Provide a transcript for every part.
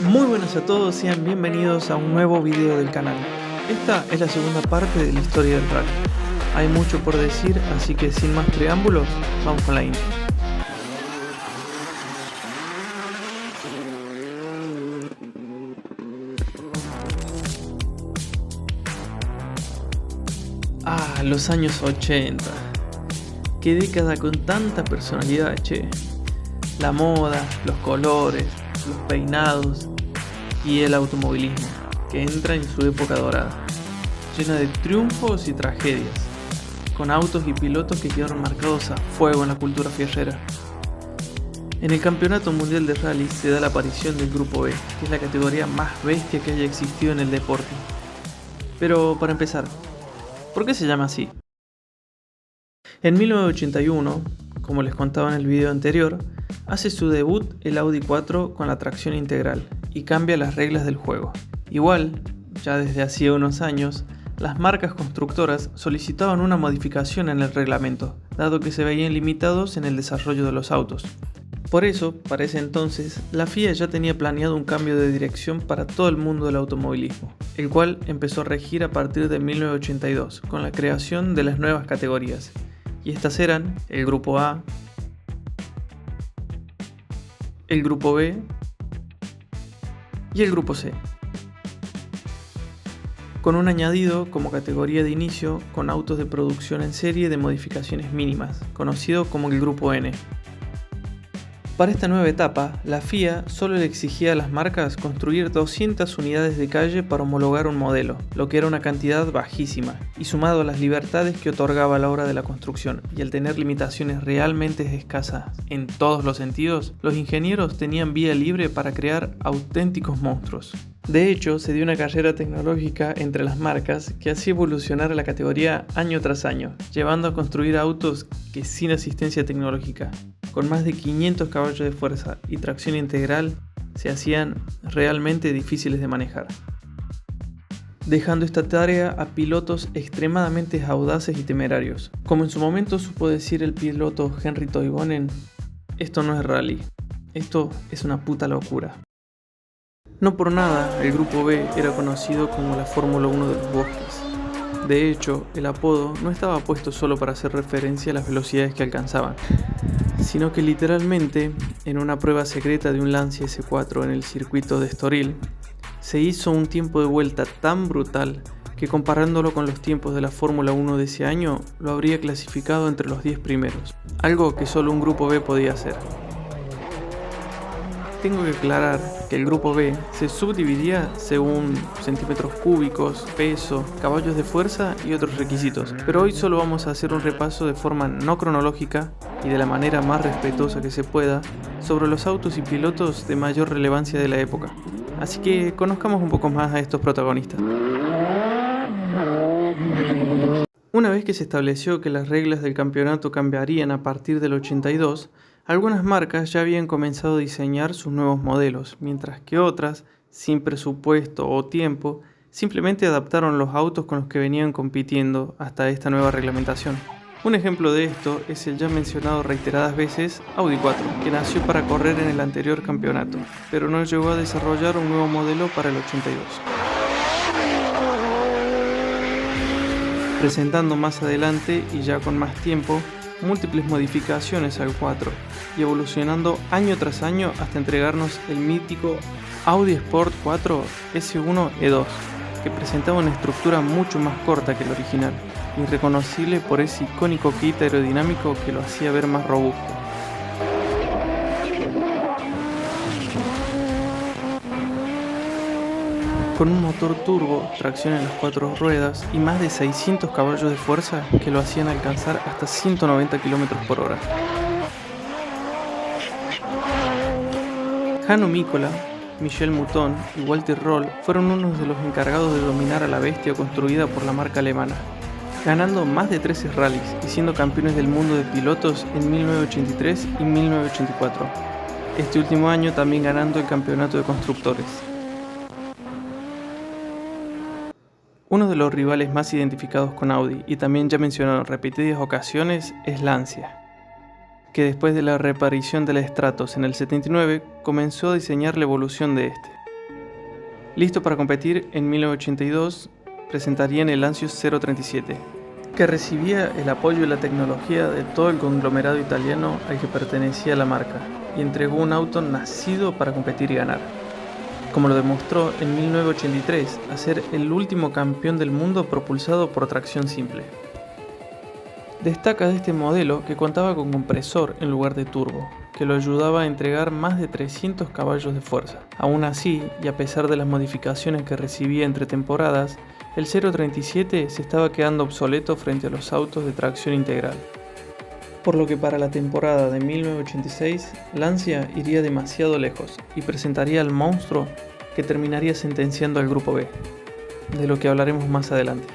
Muy buenas a todos, sean bienvenidos a un nuevo video del canal. Esta es la segunda parte de la historia del rally. Hay mucho por decir, así que sin más preámbulos, vamos con la intro. Los años 80. Qué década con tanta personalidad, che. La moda, los colores, los peinados y el automovilismo, que entra en su época dorada, llena de triunfos y tragedias, con autos y pilotos que quedaron marcados a fuego en la cultura fierrera. En el Campeonato Mundial de Rally se da la aparición del Grupo B, que es la categoría más bestia que haya existido en el deporte. Pero para empezar, ¿por qué se llama así? En 1981, como les contaba en el video anterior, hace su debut el Audi 4 con la tracción integral y cambia las reglas del juego. Igual, ya desde hacía unos años, las marcas constructoras solicitaban una modificación en el reglamento, dado que se veían limitados en el desarrollo de los autos. Por eso, para ese entonces, la FIA ya tenía planeado un cambio de dirección para todo el mundo del automovilismo, el cual empezó a regir a partir de 1982, con la creación de las nuevas categorías. Y estas eran el Grupo A, el Grupo B y el Grupo C, con un añadido como categoría de inicio con autos de producción en serie de modificaciones mínimas, conocido como el Grupo N. Para esta nueva etapa, la FIA solo le exigía a las marcas construir 200 unidades de calle para homologar un modelo, lo que era una cantidad bajísima, y sumado a las libertades que otorgaba a la hora de la construcción y al tener limitaciones realmente escasas en todos los sentidos, los ingenieros tenían vía libre para crear auténticos monstruos. De hecho, se dio una carrera tecnológica entre las marcas que hacía evolucionar la categoría año tras año, llevando a construir autos que sin asistencia tecnológica, con más de 500 caballos de fuerza y tracción integral, se hacían realmente difíciles de manejar, dejando esta tarea a pilotos extremadamente audaces y temerarios. Como en su momento supo decir el piloto Henry Toivonen, esto no es rally, esto es una puta locura. No por nada el Grupo B era conocido como la Fórmula 1 de los bosques. De hecho, el apodo no estaba puesto solo para hacer referencia a las velocidades que alcanzaban, sino que literalmente, en una prueba secreta de un Lancia S4 en el circuito de Estoril, se hizo un tiempo de vuelta tan brutal que comparándolo con los tiempos de la Fórmula 1 de ese año, lo habría clasificado entre los 10 primeros, algo que solo un Grupo B podía hacer. Tengo que aclarar que el Grupo B se subdividía según centímetros cúbicos, peso, caballos de fuerza y otros requisitos, pero hoy solo vamos a hacer un repaso de forma no cronológica y de la manera más respetuosa que se pueda sobre los autos y pilotos de mayor relevancia de la época. Así que conozcamos un poco más a estos protagonistas. Una vez que se estableció que las reglas del campeonato cambiarían a partir del 82, algunas marcas ya habían comenzado a diseñar sus nuevos modelos, mientras que otras, sin presupuesto o tiempo, simplemente adaptaron los autos con los que venían compitiendo hasta esta nueva reglamentación. Un ejemplo de esto es el ya mencionado reiteradas veces Audi 4, que nació para correr en el anterior campeonato, pero no llegó a desarrollar un nuevo modelo para el 82. Presentando más adelante y ya con más tiempo, múltiples modificaciones al 4 y evolucionando año tras año hasta entregarnos el mítico Audi Sport 4 S1 E2, que presentaba una estructura mucho más corta que el original, irreconocible por ese icónico kit aerodinámico que lo hacía ver más robusto. Con un motor turbo, tracción en las 4 ruedas y más de 600 caballos de fuerza que lo hacían alcanzar hasta 190 km/h. Hannu Mikkola, Michel Mouton y Walter Röhrl fueron unos de los encargados de dominar a la bestia construida por la marca alemana, ganando más de 13 rallies y siendo campeones del mundo de pilotos en 1983 y 1984, este último año también ganando el campeonato de constructores. Uno de los rivales más identificados con Audi, y también ya mencionado en repetidas ocasiones, es Lancia, que después de la reaparición de la Stratos en el 79, comenzó a diseñar la evolución de este. Listo para competir, en 1982 presentarían el Lancia 037, que recibía el apoyo y la tecnología de todo el conglomerado italiano al que pertenecía la marca, y entregó un auto nacido para competir y ganar, como lo demostró en 1983, a ser el último campeón del mundo propulsado por tracción simple. Destaca de este modelo que contaba con compresor en lugar de turbo, que lo ayudaba a entregar más de 300 caballos de fuerza. Aún así, y a pesar de las modificaciones que recibía entre temporadas, el 037 se estaba quedando obsoleto frente a los autos de tracción integral. Por lo que para la temporada de 1986, Lancia iría demasiado lejos y presentaría al monstruo que terminaría sentenciando al Grupo B, de lo que hablaremos más adelante.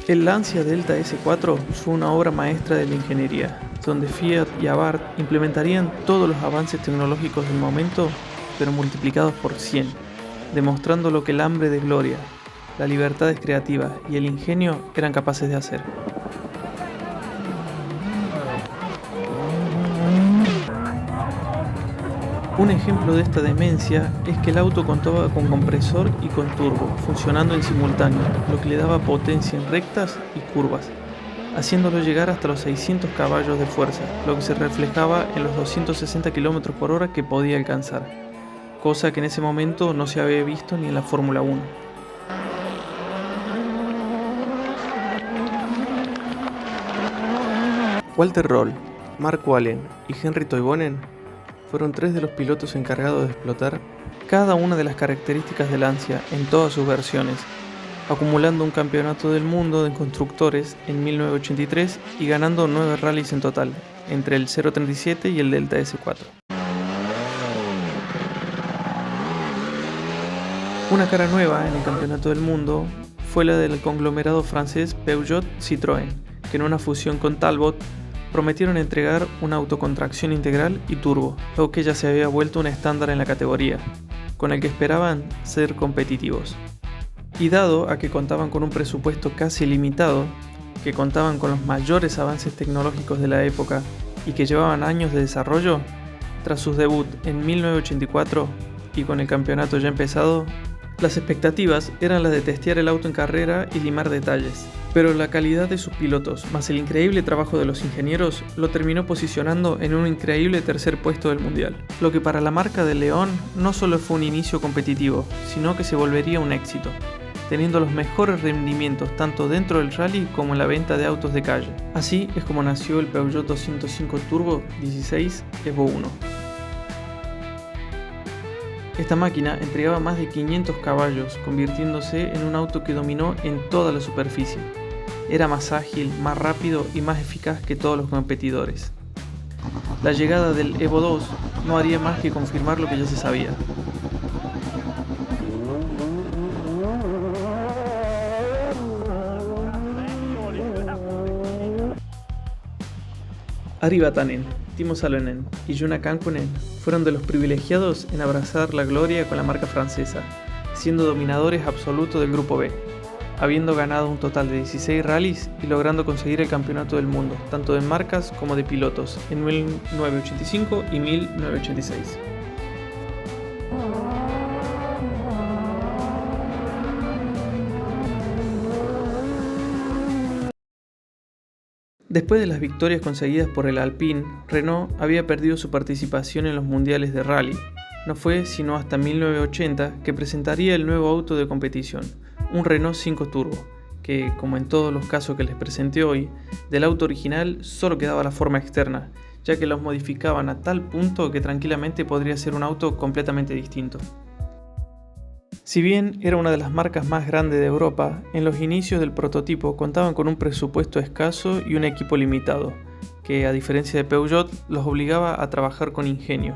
El Lancia Delta S4 fue una obra maestra de la ingeniería, donde Fiat y Abarth implementarían todos los avances tecnológicos del momento, pero multiplicados por 100, demostrando lo que el hambre de gloria, la libertad creativa y el ingenio eran capaces de hacer. Un ejemplo de esta demencia es que el auto contaba con compresor y con turbo, funcionando en simultáneo, lo que le daba potencia en rectas y curvas, haciéndolo llegar hasta los 600 caballos de fuerza, lo que se reflejaba en los 260 km por hora que podía alcanzar, cosa que en ese momento no se había visto ni en la Fórmula 1. Walter Röhrl, Marco Allen y Henry Toivonen fueron tres de los pilotos encargados de explotar cada una de las características del Lancia en todas sus versiones, acumulando un campeonato del mundo de constructores en 1983 y ganando 9 rallies en total, entre el 037 y el Delta S4. Una cara nueva en el campeonato del mundo fue la del conglomerado francés Peugeot-Citroën, que en una fusión con Talbot prometieron entregar una auto con tracción integral y turbo, lo que ya se había vuelto un estándar en la categoría, con el que esperaban ser competitivos. Y dado a que contaban con un presupuesto casi ilimitado, que contaban con los mayores avances tecnológicos de la época y que llevaban años de desarrollo, tras su debut en 1984 y con el campeonato ya empezado, las expectativas eran las de testear el auto en carrera y limar detalles, pero la calidad de sus pilotos, más el increíble trabajo de los ingenieros, lo terminó posicionando en un increíble tercer puesto del mundial, lo que para la marca de León no solo fue un inicio competitivo, sino que se volvería un éxito, teniendo los mejores rendimientos tanto dentro del rally como en la venta de autos de calle. Así es como nació el Peugeot 205 Turbo 16 Evo 1. Esta máquina entregaba más de 500 caballos, convirtiéndose en un auto que dominó en toda la superficie. Era más ágil, más rápido y más eficaz que todos los competidores. La llegada del Evo 2 no haría más que confirmar lo que ya se sabía. Ari Vatanen, Timo Salonen y Joona Kankkunen fueron de los privilegiados en abrazar la gloria con la marca francesa, siendo dominadores absolutos del Grupo B, habiendo ganado un total de 16 rallies y logrando conseguir el campeonato del mundo, tanto de marcas como de pilotos, en 1985 y 1986. Después de las victorias conseguidas por el Alpine, Renault había perdido su participación en los mundiales de rally. No fue sino hasta 1980 que presentaría el nuevo auto de competición, un Renault 5 Turbo, que, como en todos los casos que les presenté hoy, del auto original solo quedaba la forma externa, ya que los modificaban a tal punto que tranquilamente podría ser un auto completamente distinto. Si bien era una de las marcas más grandes de Europa, en los inicios del prototipo contaban con un presupuesto escaso y un equipo limitado, que a diferencia de Peugeot los obligaba a trabajar con ingenio.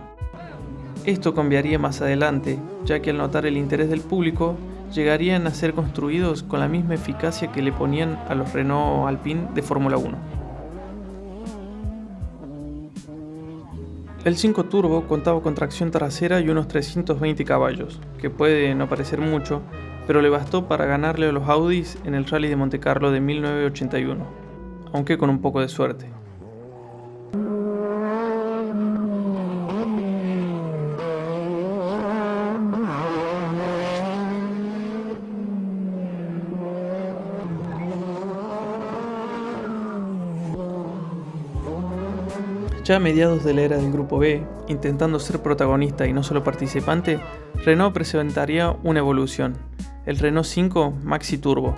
Esto cambiaría más adelante, ya que al notar el interés del público, llegarían a ser construidos con la misma eficacia que le ponían a los Renault Alpine de Fórmula 1. El 5 Turbo contaba con tracción trasera y unos 320 caballos, que puede no parecer mucho, pero le bastó para ganarle a los Audis en el Rally de Montecarlo de 1981, aunque con un poco de suerte. Ya a mediados de la era del Grupo B, intentando ser protagonista y no solo participante, Renault presentaría una evolución, el Renault 5 Maxi Turbo.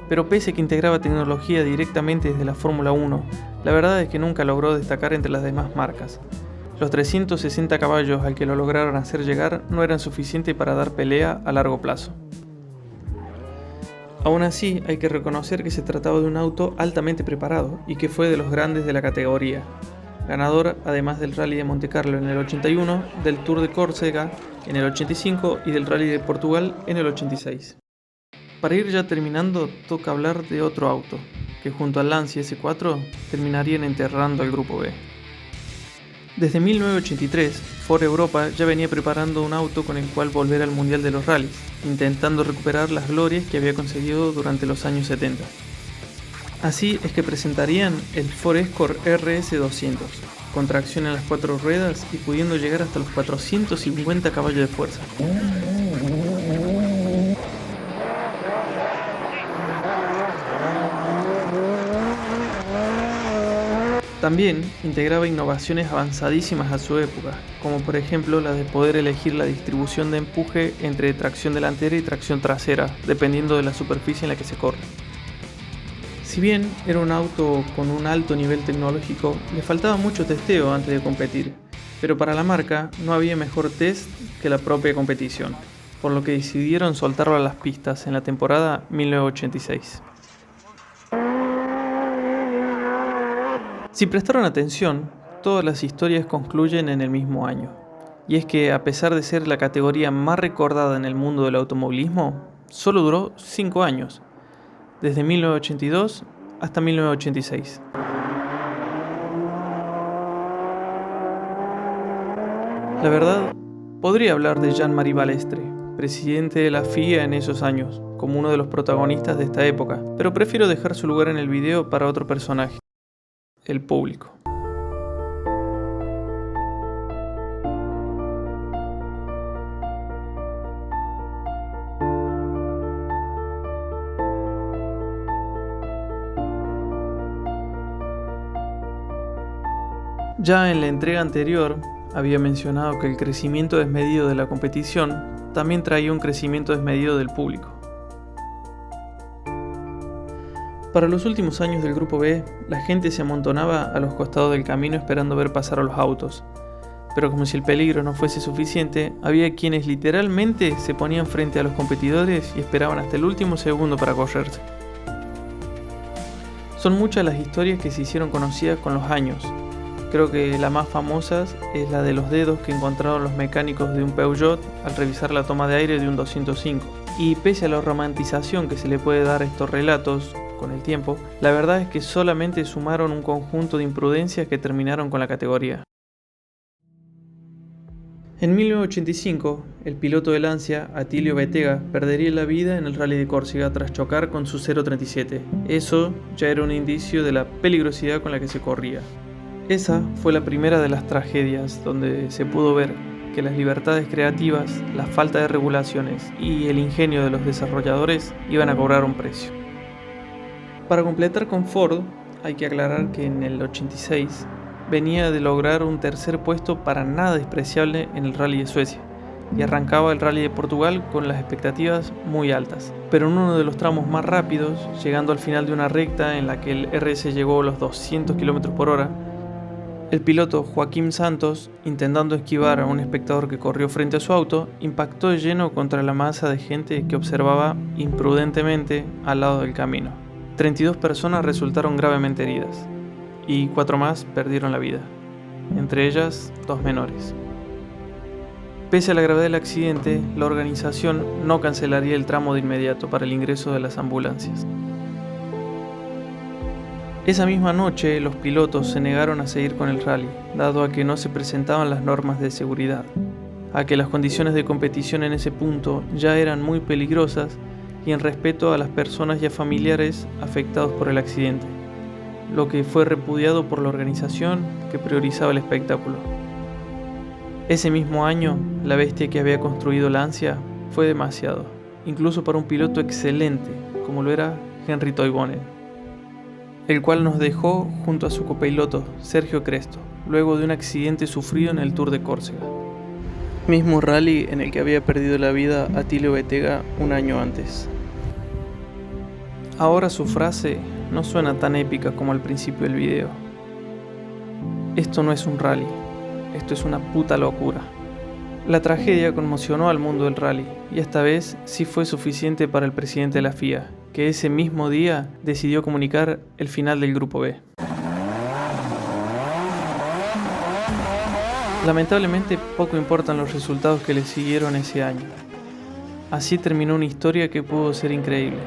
Pero pese a que integraba tecnología directamente desde la Fórmula 1, la verdad es que nunca logró destacar entre las demás marcas. Los 360 caballos al que lo lograron hacer llegar no eran suficientes para dar pelea a largo plazo. Aún así, hay que reconocer que se trataba de un auto altamente preparado y que fue de los grandes de la categoría. Ganador además del Rally de Montecarlo en el 81, del Tour de Córcega en el 85 y del Rally de Portugal en el 86. Para ir ya terminando, toca hablar de otro auto, que junto al Lancia S4 terminarían enterrando al Grupo B. Desde 1983, Ford Europa ya venía preparando un auto con el cual volver al Mundial de los Rallys, intentando recuperar las glorias que había conseguido durante los años 70. Así es que presentarían el Ford Escort RS200, con tracción en las 4 ruedas y pudiendo llegar hasta los 450 caballos de fuerza. También integraba innovaciones avanzadísimas a su época, como por ejemplo la de poder elegir la distribución de empuje entre tracción delantera y tracción trasera, dependiendo de la superficie en la que se corre. Si bien era un auto con un alto nivel tecnológico, le faltaba mucho testeo antes de competir, pero para la marca no había mejor test que la propia competición, por lo que decidieron soltarlo a las pistas en la temporada 1986. Si prestaron atención, todas las historias concluyen en el mismo año, y es que a pesar de ser la categoría más recordada en el mundo del automovilismo, solo duró 5 años, desde 1982 hasta 1986. La verdad, podría hablar de Jean-Marie Balestre, presidente de la FIA en esos años, como uno de los protagonistas de esta época, pero prefiero dejar su lugar en el video para otro personaje. El público. Ya en la entrega anterior había mencionado que el crecimiento desmedido de la competición también traía un crecimiento desmedido del público. Para los últimos años del Grupo B, la gente se amontonaba a los costados del camino esperando ver pasar a los autos. Pero como si el peligro no fuese suficiente, había quienes literalmente se ponían frente a los competidores y esperaban hasta el último segundo para correrse. Son muchas las historias que se hicieron conocidas con los años. Creo que la más famosa es la de los dedos que encontraron los mecánicos de un Peugeot al revisar la toma de aire de un 205. Y pese a la romantización que se le puede dar a estos relatos, con el tiempo, la verdad es que solamente sumaron un conjunto de imprudencias que terminaron con la categoría. En 1985, el piloto de Lancia, Atilio Bettega, perdería la vida en el Rally de Córcega tras chocar con su 037. Eso ya era un indicio de la peligrosidad con la que se corría. Esa fue la primera de las tragedias donde se pudo ver que las libertades creativas, la falta de regulaciones y el ingenio de los desarrolladores iban a cobrar un precio. Para completar con Ford, hay que aclarar que en el 86 venía de lograr un tercer puesto para nada despreciable en el Rally de Suecia y arrancaba el Rally de Portugal con las expectativas muy altas, pero en uno de los tramos más rápidos, llegando al final de una recta en la que el RS llegó a los 200 km/h, el piloto Joaquim Santos, intentando esquivar a un espectador que corrió frente a su auto, impactó de lleno contra la masa de gente que observaba imprudentemente al lado del camino. 32 personas resultaron gravemente heridas y 4 más perdieron la vida, entre ellas 2 menores. Pese a la gravedad del accidente, la organización no cancelaría el tramo de inmediato para el ingreso de las ambulancias. Esa misma noche, los pilotos se negaron a seguir con el rally, dado a que no se presentaban las normas de seguridad, a que las condiciones de competición en ese punto ya eran muy peligrosas y en respeto a las personas y a familiares afectados por el accidente, lo que fue repudiado por la organización que priorizaba el espectáculo. Ese mismo año, la bestia que había construido Lancia fue demasiado, incluso para un piloto excelente como lo era Henri Toivonen, el cual nos dejó junto a su copiloto Sergio Cresto, luego de un accidente sufrido en el Tour de Córcega. Mismo rally en el que había perdido la vida Atilio Betega un año antes. Ahora su frase no suena tan épica como al principio del video. Esto no es un rally, esto es una puta locura. La tragedia conmocionó al mundo del rally y esta vez sí fue suficiente para el presidente de la FIA, que ese mismo día decidió comunicar el final del Grupo B. Lamentablemente poco importan los resultados que le siguieron ese año. Así terminó una historia que pudo ser increíble.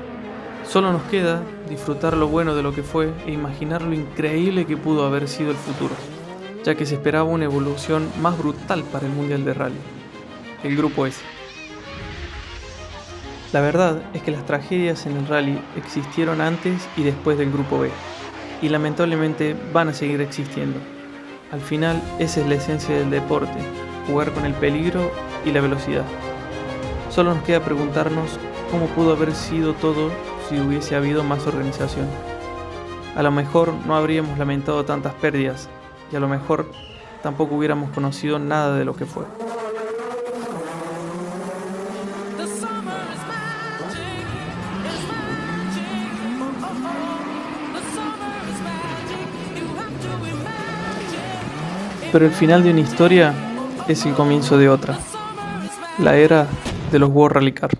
Solo nos queda disfrutar lo bueno de lo que fue e imaginar lo increíble que pudo haber sido el futuro, ya que se esperaba una evolución más brutal para el Mundial de Rally, el Grupo S. La verdad es que las tragedias en el rally existieron antes y después del Grupo B, y lamentablemente van a seguir existiendo. Al final, esa es la esencia del deporte, jugar con el peligro y la velocidad. Solo nos queda preguntarnos cómo pudo haber sido todo si hubiese habido más organización. A lo mejor no habríamos lamentado tantas pérdidas y a lo mejor tampoco hubiéramos conocido nada de lo que fue. Pero el final de una historia es el comienzo de otra, la era de los World Rally Car.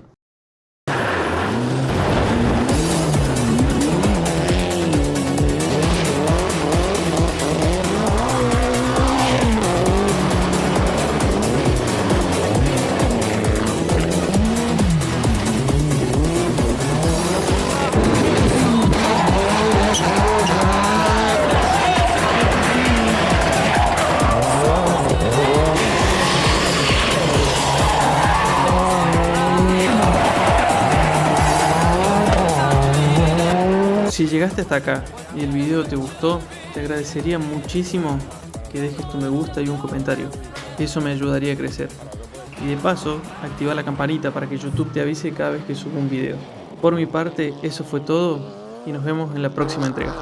Si llegaste hasta acá y el video te gustó, te agradecería muchísimo que dejes tu me gusta y un comentario. Eso me ayudaría a crecer. Y de paso, activa la campanita para que YouTube te avise cada vez que subo un video. Por mi parte, eso fue todo y nos vemos en la próxima entrega.